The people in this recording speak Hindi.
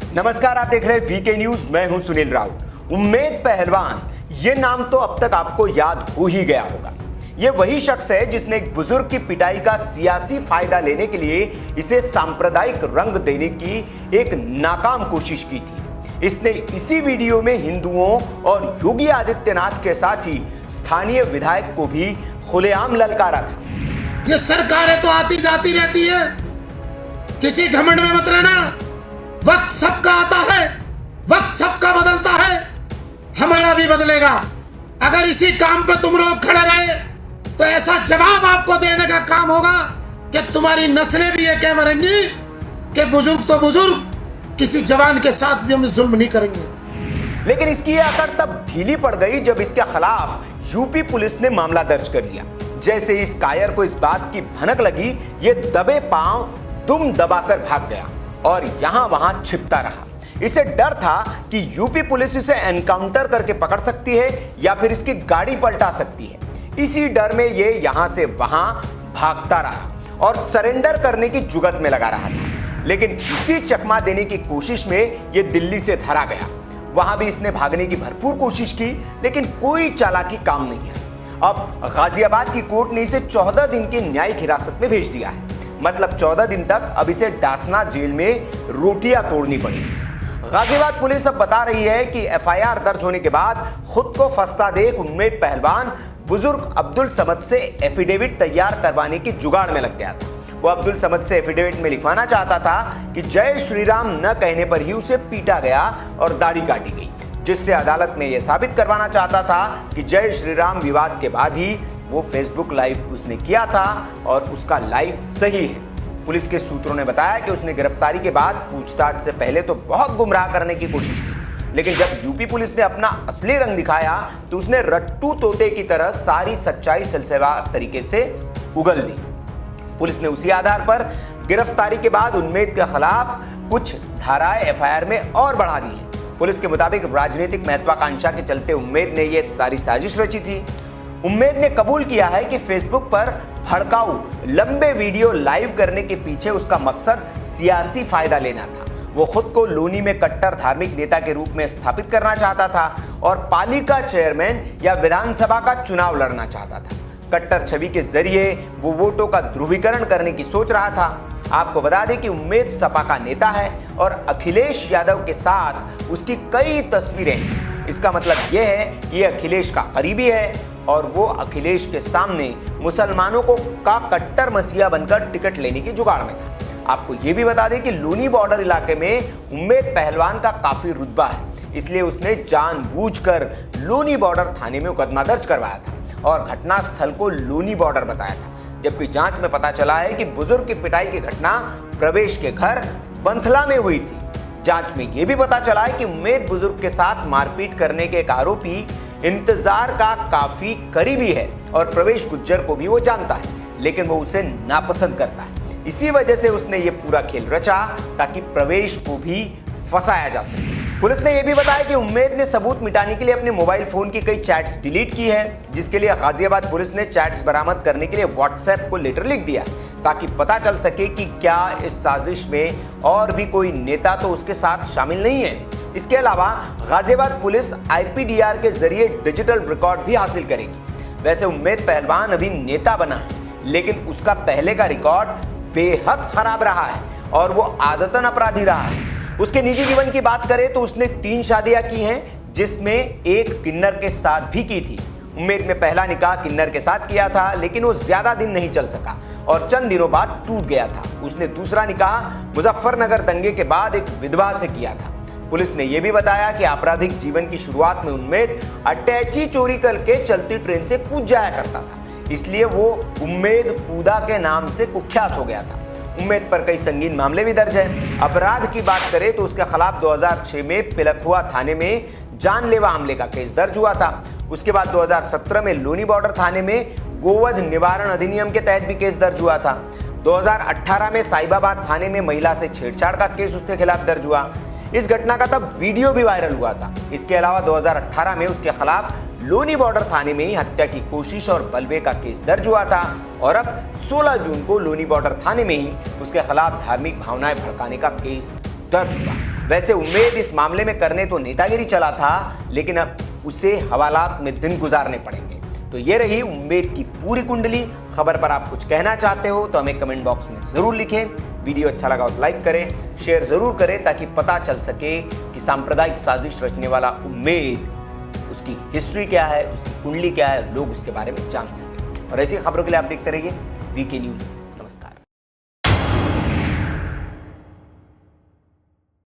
नमस्कार, आप देख रहे हैं वीके न्यूज। मैं हूं सुनील राउत। उम्मेद पहलवान, ये नाम तो अब तक आपको याद हो ही गया होगा। ये वही शख्स है जिसने एक बुजुर्ग की पिटाई का सियासी फायदा लेने के लिए इसे सांप्रदायिक रंग देने की एक नाकाम कोशिश की थी। इसने इसी वीडियो में हिंदुओं और योगी आदित्यनाथ के साथ ही स्थानीय विधायक को भी खुलेआम ललकारा था। ये सरकारें तो आती जाती रहती है, किसी घमंड में मत रहना। वक्त सबका आता है, वक्त सबका बदलता है, हमारा भी बदलेगा। अगर इसी काम पे तुम लोग खड़े रहे तो ऐसा जवाब आपको देने का काम होगा कि तुम्हारी नस्लें भी ये कह मरेंगी कि बुजुर्ग तो बुजुर्ग, किसी जवान के साथ भी हम जुल्म नहीं करेंगे। लेकिन इसकी ये अकड़ तब ढीली पड़ गई जब इसके खिलाफ यूपी पुलिस ने मामला दर्ज कर लिया। जैसे इस कायर को इस बात की भनक लगी, ये दबे पांव दुम दबाकर भाग गया और यहां वहां छिपता रहा। इसे डर था कि यूपी पुलिस इसे एनकाउंटर करके पकड़ सकती है या फिर इसकी गाड़ी पलटा सकती है। इसी डर में ये यहां से वहां भागता रहा और सरेंडर करने की जुगत में लगा रहा था। लेकिन इसी चकमा देने की कोशिश में ये दिल्ली से धरा गया। वहां भी इसने भागने की भरपूर कोशिश की, लेकिन कोई चालाकी काम नहीं आई। अब गाजियाबाद की कोर्ट ने इसे 14 दिन की न्यायिक हिरासत में भेज दिया है। मतलब 14 दिन तक अब इसे डासना जेल में रोटियां तोड़नी पड़ेगी। गाजियाबाद पुलिस अब बता रही है कि एफआईआर दर्ज होने के बाद खुद को फंसता देख उम्मेद पहलवान बुजुर्ग अब्दुल समद से एफिडेविट तैयार करवाने की जुगाड़ में लग गया था। वो अब्दुल समद से एफिडेविट में लिखवाना चाहता था कि जय श्री राम न कहने पर ही उसे पीटा गया और दाढ़ी काटी गई, जिससे अदालत में यह साबित करवाना चाहता था कि जय श्री राम विवाद के बाद ही वो फेसबुक लाइव उसने किया था और उसका लाइव सही है। पुलिस के सूत्रों ने बताया कि उसने गिरफ्तारी के बाद पूछताछ से पहले तो बहुत गुमराह करने की कोशिश की, लेकिन जब यूपी पुलिस ने अपना असली रंग दिखाया तो उसने रट्टू तोते की तरह सारी सच्चाई सिलसिलेवार तरीके से उगल दी। पुलिस ने उसी आधार पर गिरफ्तारी के बाद उम्मेद के खिलाफ कुछ धाराएं एफआईआर में और बढ़ा दी है। पुलिस के मुताबिक राजनीतिक महत्वाकांक्षा के चलते उम्मेद ने यह सारी साजिश रची थी। उम्मेद ने कबूल किया है कि फेसबुक पर भड़काऊ लंबे वीडियो लाइव करने के पीछे उसका मकसद सियासी फायदा लेना था। वो खुद को लोनी में कट्टर धार्मिक नेता के रूप में स्थापित करना चाहता था और पालिका चेयरमैन या विधानसभा का चुनाव लड़ना चाहता था। कट्टर छवि के जरिए वो वोटों का ध्रुवीकरण करने की सोच रहा था। आपको बता दें कि उम्मेद सपा का नेता है और अखिलेश यादव के साथ उसकी कई तस्वीरें हैं। इसका मतलब यह है कि ये अखिलेश का करीबी है और वो अखिलेश के सामने मुसलमानों को का कट्टर मसीहा बनकर टिकट लेने की जुगाड़ में था। आपको ये भी बता दें कि लोनी बॉर्डर इलाके में उम्मेद पहलवान का काफी रुतबा है, इसलिए उसने जानबूझकर लोनी बॉर्डर थाने में मुकदमा दर्ज करवाया था और घटना स्थल को लोनी बॉर्डर बताया था। जबकि जांच में पता चला है कि बुजुर्ग की पिटाई की घटना प्रवेश के घर बंथला में हुई थी। जांच में यह भी पता चला है कि उम्मेद बुजुर्ग के साथ मारपीट करने के एक आरोपी इंतजार का काफी करीबी है और प्रवेश गुज्जर को भी वो जानता है, लेकिन वो उसे नापसंद करता है। इसी वजह से उसने ये पूरा खेल रचा ताकि प्रवेश को भी फंसाया जा सके। पुलिस ने यह भी बताया कि उम्मेद ने सबूत मिटाने के लिए अपने मोबाइल फोन की कई चैट्स डिलीट की है, जिसके लिए गाजियाबाद पुलिस ने चैट्स बरामद करने के लिए व्हाट्सएप को लेटर लिख दिया ताकि पता चल सके कि क्या इस साजिश में और भी कोई नेता तो उसके साथ शामिल नहीं है। इसके अलावा गाजियाबाद पुलिस आईपीडीआर के जरिए डिजिटल रिकॉर्ड भी हासिल करेगी। वैसे उम्मेद पहलवान अभी नेता बना है, लेकिन उसका पहले का रिकॉर्ड बेहद खराब रहा है और वो आदतन अपराधी रहा है। उसके निजी जीवन की बात करें तो उसने 3 शादियां की हैं, जिसमें एक किन्नर के साथ भी की थी। उम्मेद ने पहला निकाह किन्नर के साथ किया था, लेकिन वो ज्यादा दिन नहीं चल सका और चंद दिनों बाद टूट गया था। उसने दूसरा निकाह मुजफ्फरनगर दंगे के बाद एक विधवा से किया था। पुलिस ने यह भी बताया कि आपराधिक जीवन की शुरुआत में उम्मेद अटैची चोरी करके चलती ट्रेन से कूद जाया करता था, इसलिए वो उम्मेद कूदा के नाम से कुख्यात हो गया था। उम्मेद पर कई संगीन मामले भी दर्ज हैं। अपराध की बात करें तो उसके खिलाफ 2006 में पिलखुआ थाने में जानलेवा हमले का केस दर्ज हुआ था। उसके बाद 2017 में लोनी बॉर्डर थाने में गोवध निवारण अधिनियम के तहत भी केस दर्ज हुआ था। 2018 में साहिबाबाद थाने में महिला से छेड़छाड़ का केस उसके खिलाफ दर्ज हुआ। इस घटना का तब वीडियो भी वायरल हुआ था। इसके अलावा 2018 में उसके खिलाफ लोनी बॉर्डर थाने में ही हत्या की कोशिश और बलवे का केस दर्ज हुआ था और अब 16 जून को लोनी बॉर्डर थाने में ही उसके खिलाफ धार्मिक भावनाएं भड़काने का केस दर्ज हुआ। वैसे उम्मेद इस मामले में करने तो नेतागिरी चला था, लेकिन अब उसे हवालात में दिन गुजारने पड़ेंगे। तो ये रही उम्मेद की पूरी कुंडली। खबर पर आप कुछ कहना चाहते हो तो हमें कमेंट बॉक्स में जरूर लिखें। वीडियो अच्छा लगा तो लाइक करें, शेयर जरूर करें, ताकि पता चल सके कि सांप्रदायिक साजिश रचने वाला उम्मेद, उसकी हिस्ट्री क्या है, उसकी कुंडली क्या है, लोग उसके बारे में जान सकें। और ऐसी खबरों के लिए आप देखते रहिए वीके न्यूज़।